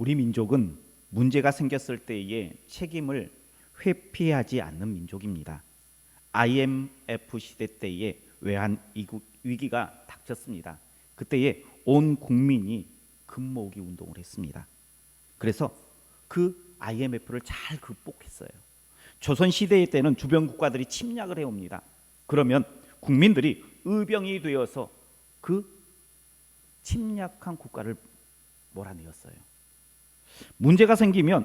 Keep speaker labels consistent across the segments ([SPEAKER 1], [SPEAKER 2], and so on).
[SPEAKER 1] 우리 민족은 문제가 생겼을 때에 책임을 회피하지 않는 민족입니다. IMF 시대 때에 외환 위기가 닥쳤습니다. 그때에 온 국민이 금모으기 운동을 했습니다. 그래서 그 IMF를 잘 극복했어요. 조선시대 때는 주변 국가들이 침략을 해옵니다. 그러면 국민들이 의병이 되어서 그 침략한 국가를 몰아내었어요. 문제가 생기면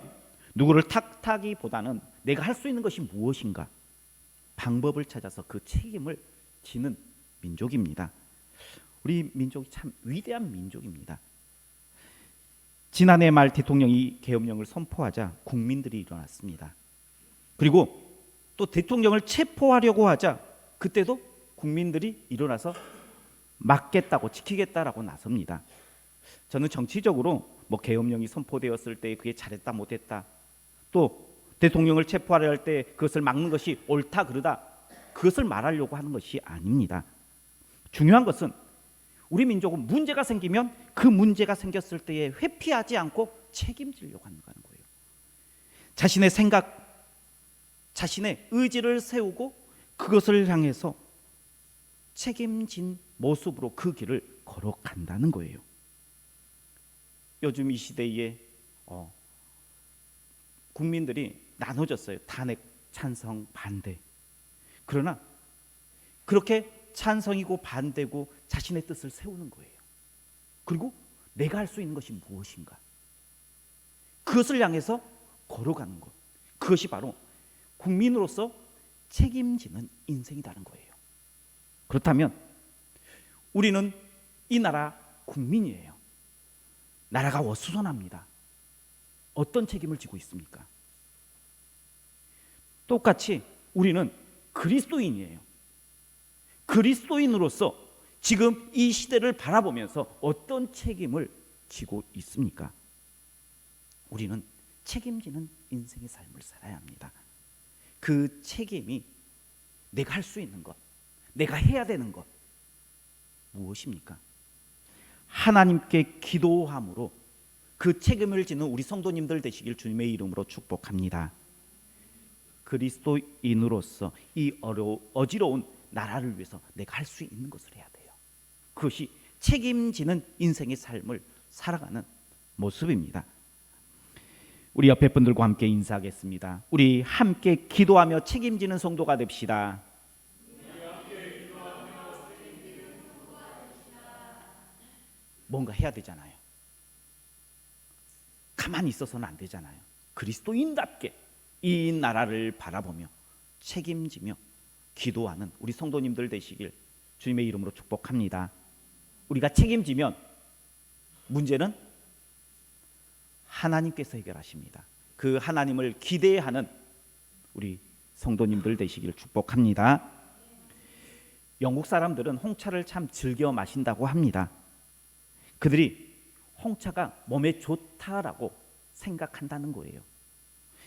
[SPEAKER 1] 누구를 탓하기보다는 내가 할 수 있는 것이 무엇인가 방법을 찾아서 그 책임을 지는 민족입니다. 우리 민족이 참 위대한 민족입니다. 지난해 말 대통령이 계엄령을 선포하자 국민들이 일어났습니다. 그리고 또 대통령을 체포하려고 하자 그때도 국민들이 일어나서 막겠다고 지키겠다라고 나섭니다. 저는 정치적으로 계엄령이 선포되었을 때 그게 잘했다 못했다, 또 대통령을 체포하려 할 때 그것을 막는 것이 옳다 그르다, 그것을 말하려고 하는 것이 아닙니다. 중요한 것은 우리 민족은 문제가 생기면 그 문제가 생겼을 때에 회피하지 않고 책임지려고 하는 거예요. 자신의 생각, 자신의 의지를 세우고 그것을 향해서 책임진 모습으로 그 길을 걸어간다는 거예요. 요즘 이 시대에 국민들이 나눠졌어요. 탄핵, 찬성, 반대. 그러나 그렇게 찬성이고 반대고 자신의 뜻을 세우는 거예요. 그리고 내가 할 수 있는 것이 무엇인가, 그것을 향해서 걸어가는 것, 그것이 바로 국민으로서 책임지는 인생이라는 거예요. 그렇다면 우리는 이 나라 국민이에요. 나라가 어수선합니다. 어떤 책임을 지고 있습니까? 똑같이 우리는 그리스도인이에요. 그리스도인으로서 지금 이 시대를 바라보면서 어떤 책임을 지고 있습니까? 우리는 책임지는 인생의 삶을 살아야 합니다. 그 책임이 내가 할 수 있는 것, 내가 해야 되는 것 무엇입니까? 하나님께 기도함으로 그 책임을 지는 우리 성도님들 되시길 주님의 이름으로 축복합니다. 그리스도인으로서 이 어지러운 나라를 위해서 내가 할 수 있는 것을 해야 돼요. 그것이 책임지는 인생의 삶을 살아가는 모습입니다. 우리 옆에 분들과 함께 인사하겠습니다. 우리 함께 기도하며 책임지는 성도가 됩시다. 뭔가 해야 되잖아요. 가만히 있어서는 안 되잖아요. 그리스도인답게 이 나라를 바라보며 책임지며 기도하는 우리 성도님들 되시길 주님의 이름으로 축복합니다. 우리가 책임지면 문제는 하나님께서 해결하십니다. 그 하나님을 기대하는 우리 성도님들 되시길 축복합니다. 영국 사람들은 홍차를 참 즐겨 마신다고 합니다. 그들이 홍차가 몸에 좋다라고 생각한다는 거예요.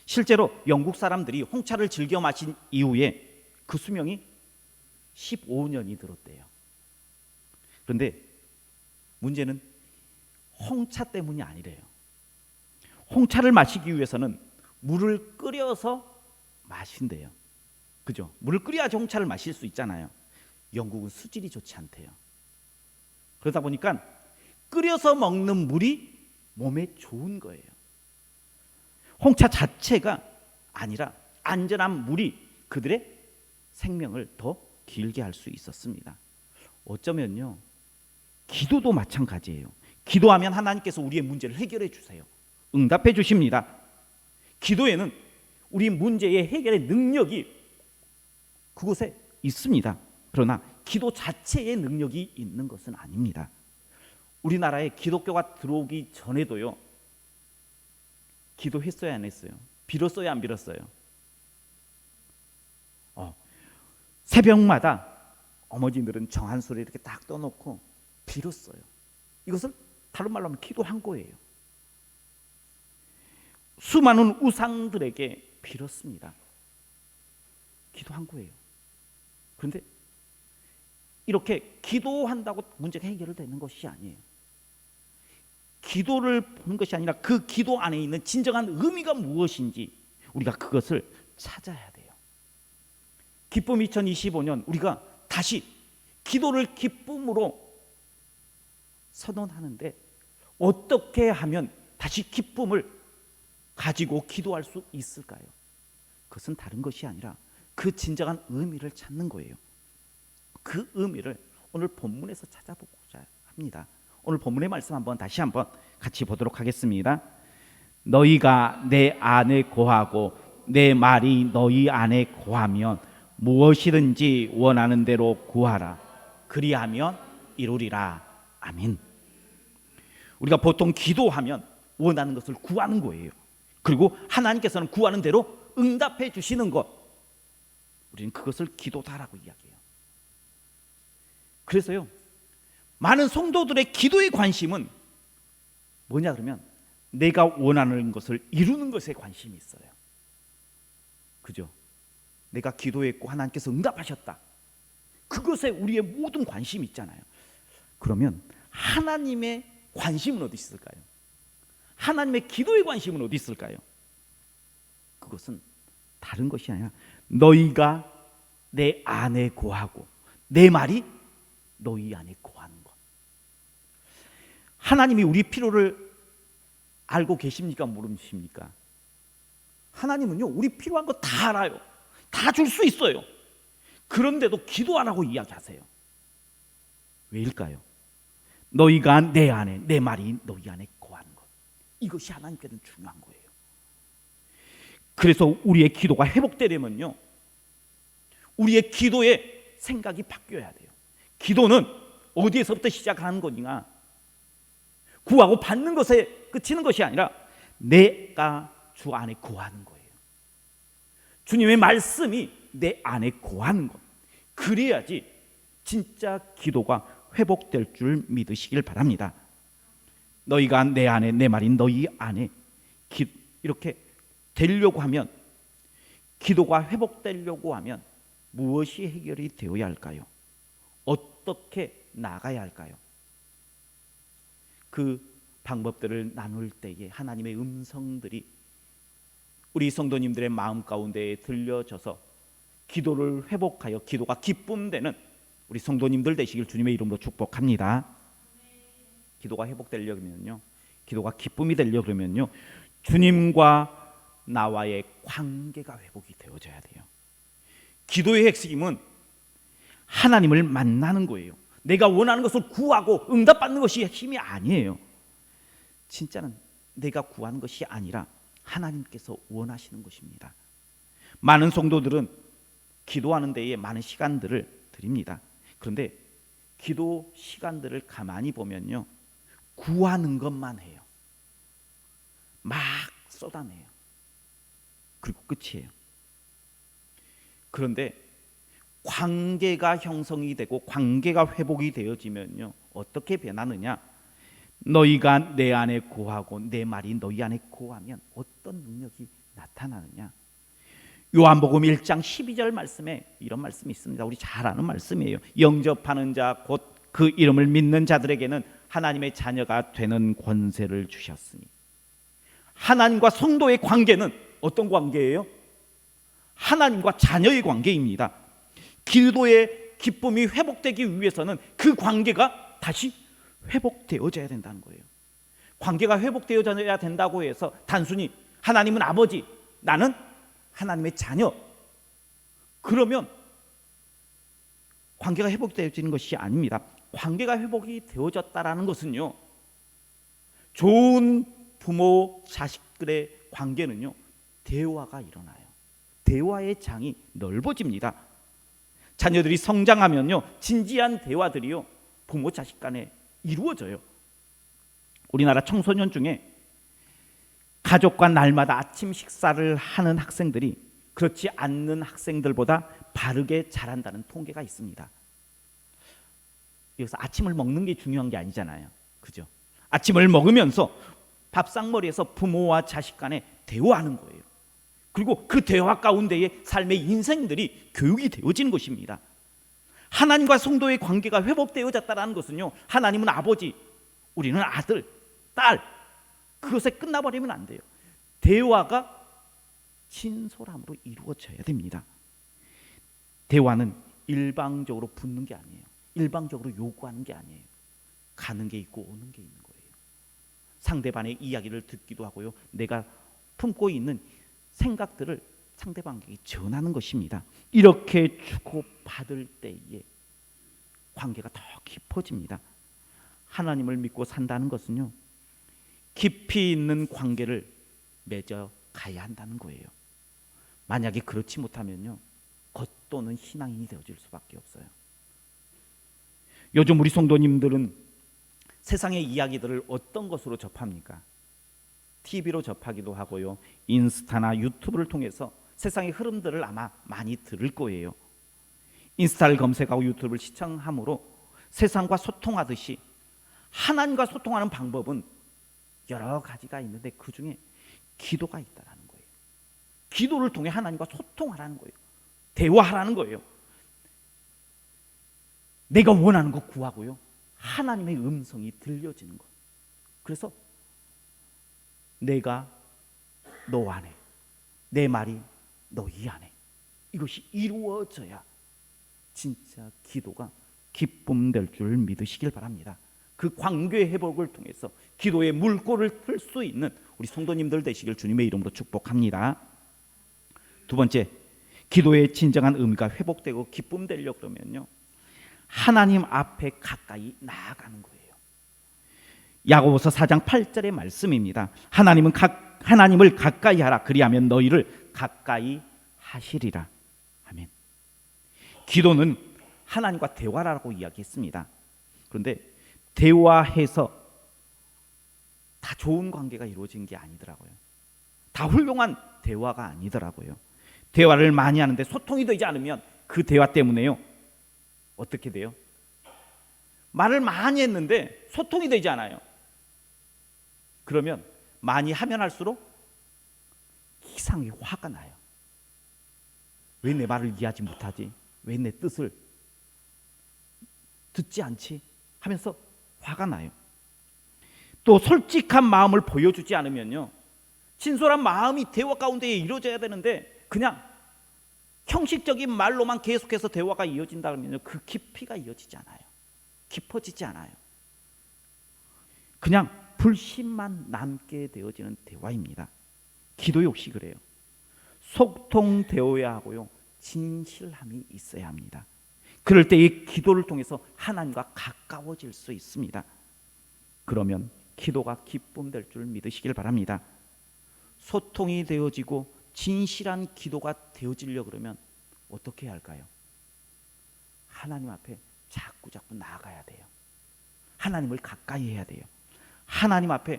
[SPEAKER 1] 실제로 영국 사람들이 홍차를 즐겨 마신 이후에 그 수명이 15년이 들었대요. 그런데 문제는 홍차 때문이 아니래요. 홍차를 마시기 위해서는 물을 끓여서 마신대요. 그죠? 물을 끓여야지 홍차를 마실 수 있잖아요. 영국은 수질이 좋지 않대요. 그러다 보니까 끓여서 먹는 물이 몸에 좋은 거예요. 홍차 자체가 아니라 안전한 물이 그들의 생명을 더 길게 할 수 있었습니다. 어쩌면요, 기도도 마찬가지예요. 기도하면 하나님께서 우리의 문제를 해결해 주세요. 응답해 주십니다. 기도에는 우리 문제의 해결의 능력이 그곳에 있습니다. 그러나 기도 자체의 능력이 있는 것은 아닙니다. 우리나라에 기독교가 들어오기 전에도요, 기도했어요, 안 했어요? 빌었어요, 안 빌었어요? 새벽마다 어머니들은 정한수를 이렇게 딱 떠놓고 빌었어요. 이것을 다른 말로 하면 기도한 거예요. 수많은 우상들에게 빌었습니다. 기도한 거예요. 그런데 이렇게 기도한다고 문제가 해결되는 것이 아니에요. 기도를 보는 것이 아니라 그 기도 안에 있는 진정한 의미가 무엇인지 우리가 그것을 찾아야 돼요. 기쁨 2025년 우리가 다시 기도를 기쁨으로 선언하는데 어떻게 하면 다시 기쁨을 가지고 기도할 수 있을까요? 그것은 다른 것이 아니라 그 진정한 의미를 찾는 거예요. 그 의미를 오늘 본문에서 찾아보고자 합니다. 오늘 본문의 말씀 다시 한번 같이 보도록 하겠습니다. 너희가 내 안에 거하고 내 말이 너희 안에 거하면 무엇이든지 원하는 대로 구하라. 그리하면 이루리라. 아멘. 우리가 보통 기도하면 원하는 것을 구하는 거예요. 그리고 하나님께서는 구하는 대로 응답해 주시는 것, 우리는 그것을 기도다라고 이야기해요. 그래서요, 많은 성도들의 기도의 관심은 뭐냐 그러면 내가 원하는 것을 이루는 것에 관심이 있어요. 그죠? 내가 기도했고 하나님께서 응답하셨다, 그것에 우리의 모든 관심이 있잖아요. 그러면 하나님의 관심은 어디 있을까요? 하나님의 기도의 관심은 어디 있을까요? 그것은 다른 것이 아니라 너희가 내 안에 거하고 내 말이 너희 안에 거하는 것. 하나님이 우리 필요를 알고 계십니까? 모르십니까? 하나님은요, 우리 필요한 거 다 알아요. 다 줄 수 있어요. 그런데도 기도하라고 이야기하세요. 왜일까요? 너희가 내 안에, 내 말이 너희 안에 거하는 것, 이것이 하나님께는 중요한 거예요. 그래서 우리의 기도가 회복되려면요, 우리의 기도의 생각이 바뀌어야 돼요. 기도는 어디에서부터 시작하는 거냐? 구하고 받는 것에 그치는 것이 아니라 내가 주 안에 거하는 거예요. 주님의 말씀이 내 안에 거하는 것, 그래야지 진짜 기도가 회복될 줄 믿으시길 바랍니다. 너희가 내 안에, 내 말인 너희 안에 이렇게 되려고 하면, 기도가 회복되려고 하면 무엇이 해결이 되어야 할까요? 어떻게 나가야 할까요? 그 방법들을 나눌 때에 하나님의 음성들이 우리 성도님들의 마음 가운데에 들려져서 기도를 회복하여 기도가 기쁨되는 우리 성도님들 되시길 주님의 이름으로 축복합니다. 기도가 회복되려면요, 기도가 기쁨이 되려면요, 주님과 나와의 관계가 회복이 되어져야 돼요. 기도의 핵심은 하나님을 만나는 거예요. 내가 원하는 것을 구하고 응답받는 것이 힘이 아니에요. 진짜는 내가 구하는 것이 아니라 하나님께서 원하시는 것입니다. 많은 성도들은 기도하는 데에 많은 시간들을 드립니다. 그런데 기도 시간들을 가만히 보면요, 구하는 것만 해요. 막 쏟아내요. 그리고 끝이에요. 그런데 관계가 형성이 되고 관계가 회복이 되어지면요, 어떻게 변하느냐? 너희가 내 안에 거하고 내 말이 너희 안에 거하면 어떤 능력이 나타나느냐? 요한복음 1장 12절 말씀에 이런 말씀이 있습니다. 우리 잘 아는 말씀이에요. 영접하는 자 곧 그 이름을 믿는 자들에게는 하나님의 자녀가 되는 권세를 주셨으니. 하나님과 성도의 관계는 어떤 관계예요? 하나님과 자녀의 관계입니다. 기도의 기쁨이 회복되기 위해서는 그 관계가 다시 회복되어져야 된다는 거예요. 관계가 회복되어져야 된다고 해서 단순히 하나님은 아버지, 나는 하나님의 자녀, 그러면 관계가 회복되어지는 것이 아닙니다. 관계가 회복이 되어졌다라는 것은요, 좋은 부모 자식들의 관계는요, 대화가 일어나요. 대화의 장이 넓어집니다. 자녀들이 성장하면요, 진지한 대화들이요, 부모 자식 간에 이루어져요. 우리나라 청소년 중에 가족과 날마다 아침 식사를 하는 학생들이 그렇지 않는 학생들보다 바르게 자란다는 통계가 있습니다. 여기서 아침을 먹는 게 중요한 게 아니잖아요. 그죠? 아침을 먹으면서 밥상머리에서 부모와 자식 간에 대화하는 거예요. 그리고 그 대화 가운데에 삶의 인생들이 교육이 되어지는 것입니다. 하나님과 성도의 관계가 회복되어졌다는 것은요, 하나님은 아버지, 우리는 아들, 딸, 그것에 끝나버리면 안 돼요. 대화가 진솔함으로 이루어져야 됩니다. 대화는 일방적으로 붙는 게 아니에요. 일방적으로 요구하는 게 아니에요. 가는 게 있고 오는 게 있는 거예요. 상대방의 이야기를 듣기도 하고요. 내가 품고 있는 생각들을 상대방에게 전하는 것입니다. 이렇게 주고받을 때에 관계가 더 깊어집니다. 하나님을 믿고 산다는 것은요, 깊이 있는 관계를 맺어 가야 한다는 거예요. 만약에 그렇지 못하면요, 겉도는 신앙인이 되어질 수밖에 없어요. 요즘 우리 성도님들은 세상의 이야기들을 어떤 것으로 접합니까? TV로 접하기도 하고요, 인스타나 유튜브를 통해서 세상의 흐름들을 아마 많이 들을 거예요. 인스타를 검색하고 유튜브를 시청함으로 세상과 소통하듯이 하나님과 소통하는 방법은 여러 가지가 있는데 그 중에 기도가 있다라는 거예요. 기도를 통해 하나님과 소통하라는 거예요. 대화하라는 거예요. 내가 원하는 거 구하고요, 하나님의 음성이 들려지는 것. 그래서 내가 너 안에, 내 말이 너희 안에, 이것이 이루어져야 진짜 기도가 기쁨 될 줄 믿으시길 바랍니다. 그 관계 회복을 통해서 기도의 물꼬를 틀 수 있는 우리 성도님들 되시길 주님의 이름으로 축복합니다. 두 번째, 기도의 진정한 의미가 회복되고 기쁨 되려고 그러면요, 하나님 앞에 가까이 나아가는 거예요. 야고보서 4장 8절의 말씀입니다. 하나님을 가까이 하라, 그리하면 너희를 가까이 하시리라. 아멘. 기도는 하나님과 대화라고 이야기했습니다. 그런데 대화해서 다 좋은 관계가 이루어진 게 아니더라고요. 다 훌륭한 대화가 아니더라고요. 대화를 많이 하는데 소통이 되지 않으면 그 대화 때문에요, 어떻게 돼요? 말을 많이 했는데 소통이 되지 않아요. 그러면 많이 하면 할수록 이상하게 화가 나요. 왜 내 말을 이해하지 못하지? 왜 내 뜻을 듣지 않지? 하면서 화가 나요. 또 솔직한 마음을 보여주지 않으면요, 진솔한 마음이 대화 가운데 이루어져야 되는데 그냥 형식적인 말로만 계속해서 대화가 이어진다 그러면요, 그 깊이가 이어지지 않아요. 깊어지지 않아요. 그냥 불신만 남게 되어지는 대화입니다. 기도 역시 그래요. 소통되어야 하고요, 진실함이 있어야 합니다. 그럴 때 이 기도를 통해서 하나님과 가까워질 수 있습니다. 그러면 기도가 기쁨 될 줄 믿으시길 바랍니다. 소통이 되어지고 진실한 기도가 되어지려고 그러면 어떻게 해야 할까요? 하나님 앞에 자꾸 나아가야 돼요. 하나님을 가까이 해야 돼요. 하나님 앞에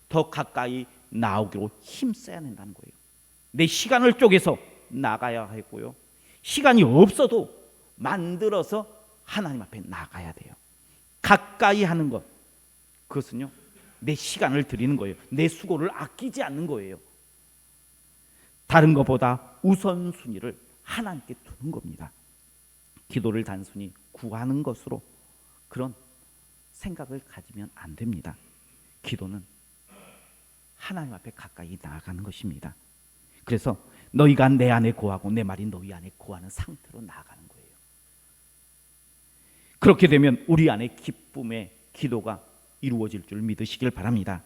[SPEAKER 1] 더 가까이 나오기로 힘써야 된다는 거예요. 내 시간을 쪼개서 나가야 하고요, 시간이 없어도 만들어서 하나님 앞에 나가야 돼요. 가까이 하는 것, 그것은요, 내 시간을 드리는 거예요. 내 수고를 아끼지 않는 거예요. 다른 것보다 우선순위를 하나님께 두는 겁니다. 기도를 단순히 구하는 것으로 그런 생각을 가지면 안 됩니다. 기도는 하나님 앞에 가까이 나아가는 것입니다. 그래서 너희가 내 안에 거하고 내 말이 너희 안에 거하는 상태로 나아가는 거예요. 그렇게 되면 우리 안에 기쁨의 기도가 이루어질 줄 믿으시길 바랍니다.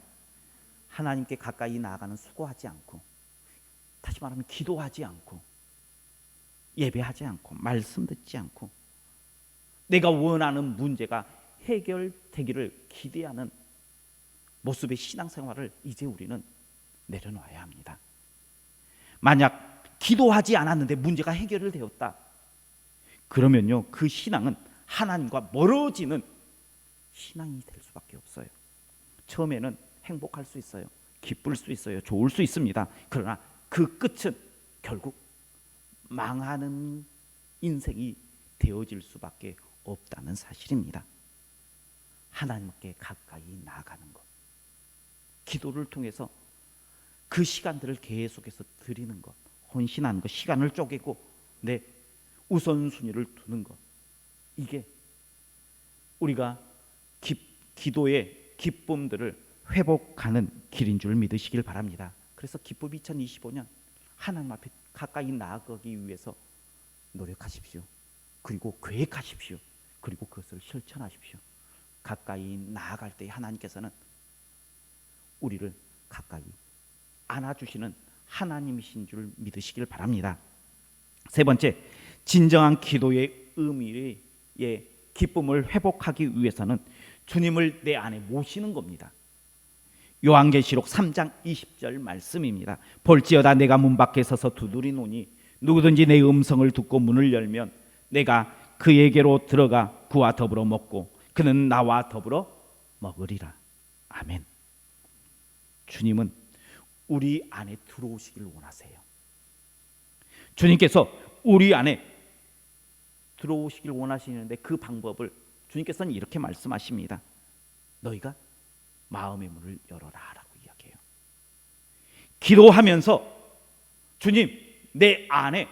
[SPEAKER 1] 하나님께 가까이 나아가는 수고하지 않고, 다시 말하면 기도하지 않고, 예배하지 않고, 말씀 듣지 않고, 내가 원하는 문제가 해결되기를 기대하는 모습의 신앙생활을 이제 우리는 내려놓아야 합니다. 만약 기도하지 않았는데 문제가 해결되었다, 그러면요, 그 신앙은 하나님과 멀어지는 신앙이 될 수밖에 없어요. 처음에는 행복할 수 있어요. 기쁠 수 있어요. 좋을 수 있습니다. 그러나 그 끝은 결국 망하는 인생이 되어질 수밖에 없다는 사실입니다. 하나님께 가까이 나아가는 것, 기도를 통해서 그 시간들을 계속해서 드리는 것, 헌신하는 것, 시간을 쪼개고 내 우선순위를 두는 것, 이게 우리가 기도의 기쁨들을 회복하는 길인 줄 믿으시길 바랍니다. 그래서 기쁨 2025년 하나님 앞에 가까이 나아가기 위해서 노력하십시오. 그리고 계획하십시오. 그리고 그것을 실천하십시오. 가까이 나아갈 때 하나님께서는 우리를 가까이 안아주시는 하나님이신 줄 믿으시길 바랍니다. 세 번째, 진정한 기도의 의미의 기쁨을 회복하기 위해서는 주님을 내 안에 모시는 겁니다. 요한계시록 3장 20절 말씀입니다. 볼지어다 내가 문 밖에 서서 두드리노니 누구든지 내 음성을 듣고 문을 열면 내가 그에게로 들어가 그와 더불어 먹고 그는 나와 더불어 먹으리라. 아멘. 주님은 우리 안에 들어오시기를 원하세요. 주님께서 우리 안에 들어오시길 원하시는데 그 방법을 주님께서는 이렇게 말씀하십니다. 너희가 마음의 문을 열어라 라고 이야기해요. 기도하면서 주님 내 안에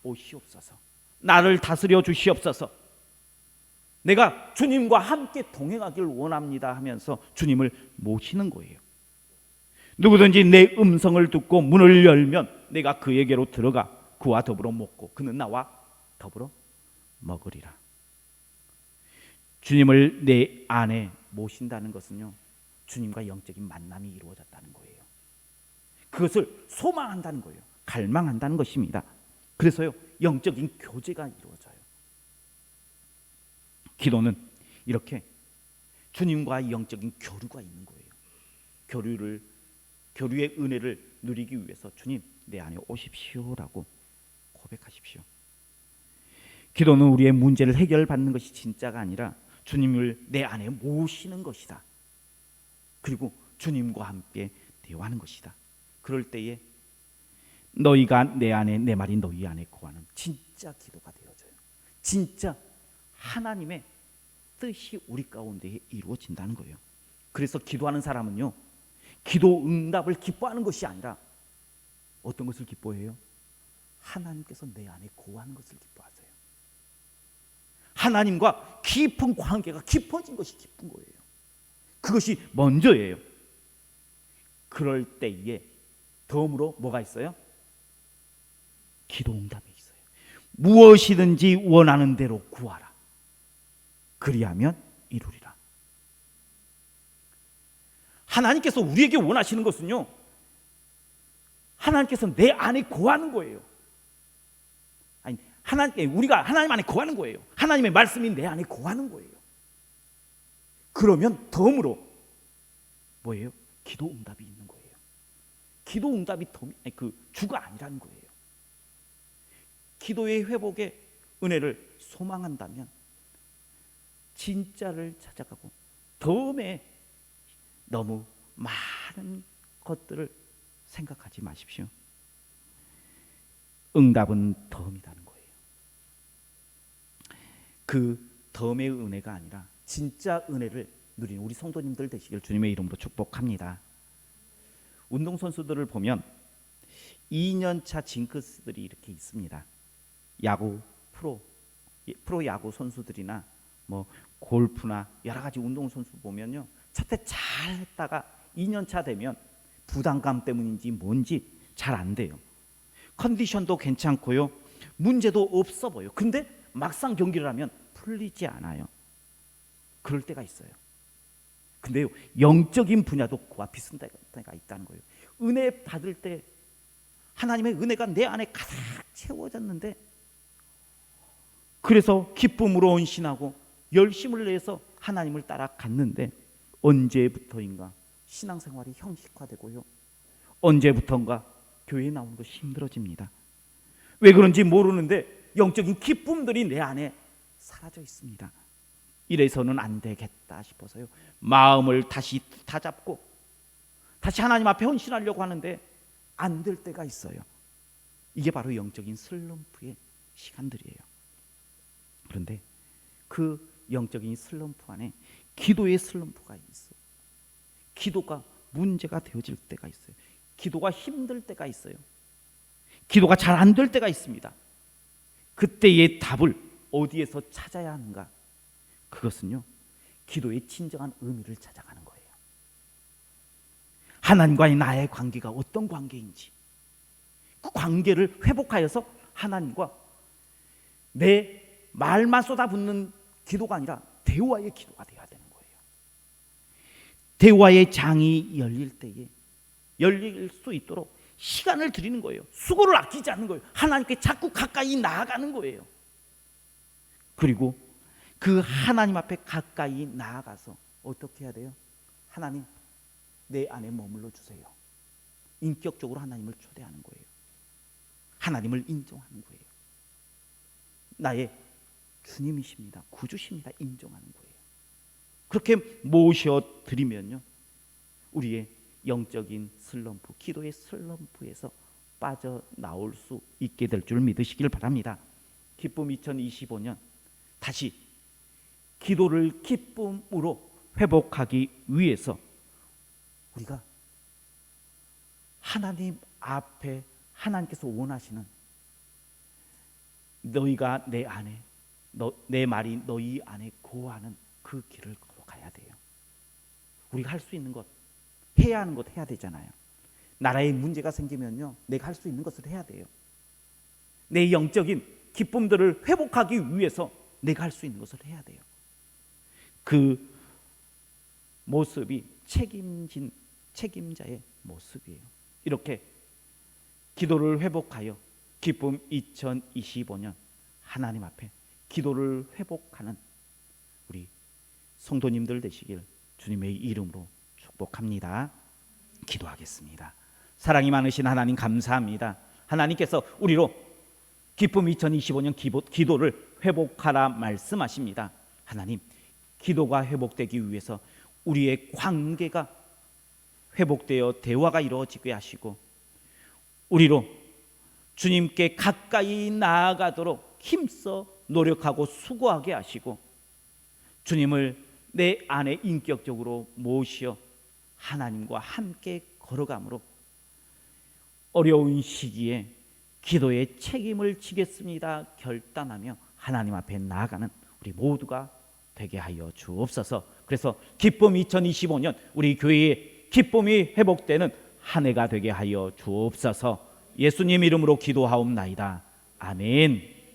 [SPEAKER 1] 오시옵소서, 나를 다스려 주시옵소서, 내가 주님과 함께 동행하길 원합니다 하면서 주님을 모시는 거예요. 누구든지 내 음성을 듣고 문을 열면 내가 그에게로 들어가 그와 더불어 먹고 그는 나와 더불어 먹으리라. 주님을 내 안에 모신다는 것은요, 주님과 영적인 만남이 이루어졌다는 거예요. 그것을 소망한다는 거예요. 갈망한다는 것입니다. 그래서요, 영적인 교제가 이루어져요. 기도는 이렇게 주님과 영적인 교류가 있는 거예요. 교류의 은혜를 누리기 위해서 주님 내 안에 오십시오라고 고백하십시오. 기도는 우리의 문제를 해결받는 것이 진짜가 아니라 주님을 내 안에 모시는 것이다. 그리고 주님과 함께 대화하는 것이다. 그럴 때에 너희가 내 안에, 내 말이 너희 안에 거하는 진짜 기도가 되어져요. 진짜 하나님의 뜻이 우리 가운데 이루어진다는 거예요. 그래서 기도하는 사람은요, 기도 응답을 기뻐하는 것이 아니라 어떤 것을 기뻐해요? 하나님께서 내 안에 거하는 것을 기뻐하세요. 하나님과 깊은 관계가 깊어진 것이 기쁜 거예요. 그것이 먼저예요. 그럴 때에 덤으로 뭐가 있어요? 기도 응답이 있어요. 무엇이든지 원하는 대로 구하라. 그리하면 이루리라. 하나님께서 우리에게 원하시는 것은요, 하나님께서 내 안에 거하는 거예요. 아니, 우리가 하나님 안에 거하는 거예요. 하나님의 말씀이 내 안에 거하는 거예요. 그러면 덤으로 뭐예요? 기도 응답이 있는 거예요. 기도 응답이 그 주가 아니라는 거예요. 기도의 회복의 은혜를 소망한다면 진짜를 찾아가고 덤에 너무 많은 것들을 생각하지 마십시오. 응답은 덤이라는 거예요. 그 덤의 은혜가 아니라 진짜 은혜를 누리는 우리 성도님들 되시길 주님의 이름으로 축복합니다. 운동선수들을 보면 2년차 징크스들이 이렇게 있습니다. 야구, 프로 야구 선수들이나 뭐 골프나 여러 가지 운동선수 보면요, 첫 해 잘 했다가 2년차 되면 부담감 때문인지 뭔지 잘 안 돼요. 컨디션도 괜찮고요, 문제도 없어 보여. 근데 막상 경기를 하면 풀리지 않아요. 그럴 때가 있어요. 근데요, 영적인 분야도 그와 비슷한 때가 있다는 거예요. 은혜 받을 때 하나님의 은혜가 내 안에 가득 채워졌는데, 그래서 기쁨으로 헌신하고 열심을 내서 하나님을 따라갔는데 언제부터인가 신앙생활이 형식화되고요, 언제부턴가 교회에 나오는 것이 힘들어집니다. 왜 그런지 모르는데 영적인 기쁨들이 내 안에 사라져 있습니다. 이래서는 안 되겠다 싶어서요, 마음을 다시 다잡고 다시 하나님 앞에 헌신하려고 하는데 안 될 때가 있어요. 이게 바로 영적인 슬럼프의 시간들이에요. 그런데 그 영적인 슬럼프 안에 기도의 슬럼프가 있어요. 기도가 문제가 되어질 때가 있어요. 기도가 힘들 때가 있어요. 기도가 잘 안 될 때가 있습니다. 그때의 답을 어디에서 찾아야 하는가? 그것은요, 기도의 진정한 의미를 찾아가는 거예요. 하나님과의 나의 관계가 어떤 관계인지, 그 관계를 회복하여서 하나님과 내 말만 쏟아붓는 기도가 아니라 대화의 기도가 되어야 되는 거예요. 대화의 장이 열릴 때에 열릴 수 있도록 시간을 드리는 거예요. 수고를 아끼지 않는 거예요. 하나님께 자꾸 가까이 나아가는 거예요. 그리고 그 하나님 앞에 가까이 나아가서 어떻게 해야 돼요? 하나님, 내 안에 머물러 주세요. 인격적으로 하나님을 초대하는 거예요. 하나님을 인정하는 거예요. 나의 주님이십니다, 구주십니다, 인정하는 거예요. 그렇게 모셔드리면요, 우리의 영적인 슬럼프, 기도의 슬럼프에서 빠져나올 수 있게 될 줄 믿으시길 바랍니다. 기쁨 2025년, 다시 기도를 기쁨으로 회복하기 위해서 우리가 하나님 앞에 하나님께서 원하시는 너희가 내 안에, 내 말이 너희 안에 거하는 그 길을 걸어가야 돼요. 우리가 할 수 있는 것, 해야 하는 것 해야 되잖아요. 나라에 문제가 생기면요, 내가 할 수 있는 것을 해야 돼요. 내 영적인 기쁨들을 회복하기 위해서 내가 할 수 있는 것을 해야 돼요. 그 모습이 책임자의 모습이에요. 이렇게 기도를 회복하여 기쁨 2025년 하나님 앞에 기도를 회복하는 우리 성도님들 되시길 주님의 이름으로 축복합니다. 기도하겠습니다. 사랑이 많으신 하나님, 감사합니다. 하나님께서 우리로 기쁨 2025년 기도를 회복하라 말씀하십니다. 하나님, 기도가 회복되기 위해서 우리의 관계가 회복되어 대화가 이루어지게 하시고, 우리로 주님께 가까이 나아가도록 힘써 노력하고 수고하게 하시고, 주님을 내 안에 인격적으로 모시어 하나님과 함께 걸어감으로 어려운 시기에 기도의 책임을 지겠습니다 결단하며 하나님 앞에 나아가는 우리 모두가 되게 하여 주옵소서. 그래서 기쁨 2025년 우리 교회의 기쁨이 회복되는 한 해가 되게 하여 주옵소서. 예수님 이름으로 기도하옵나이다. 아멘.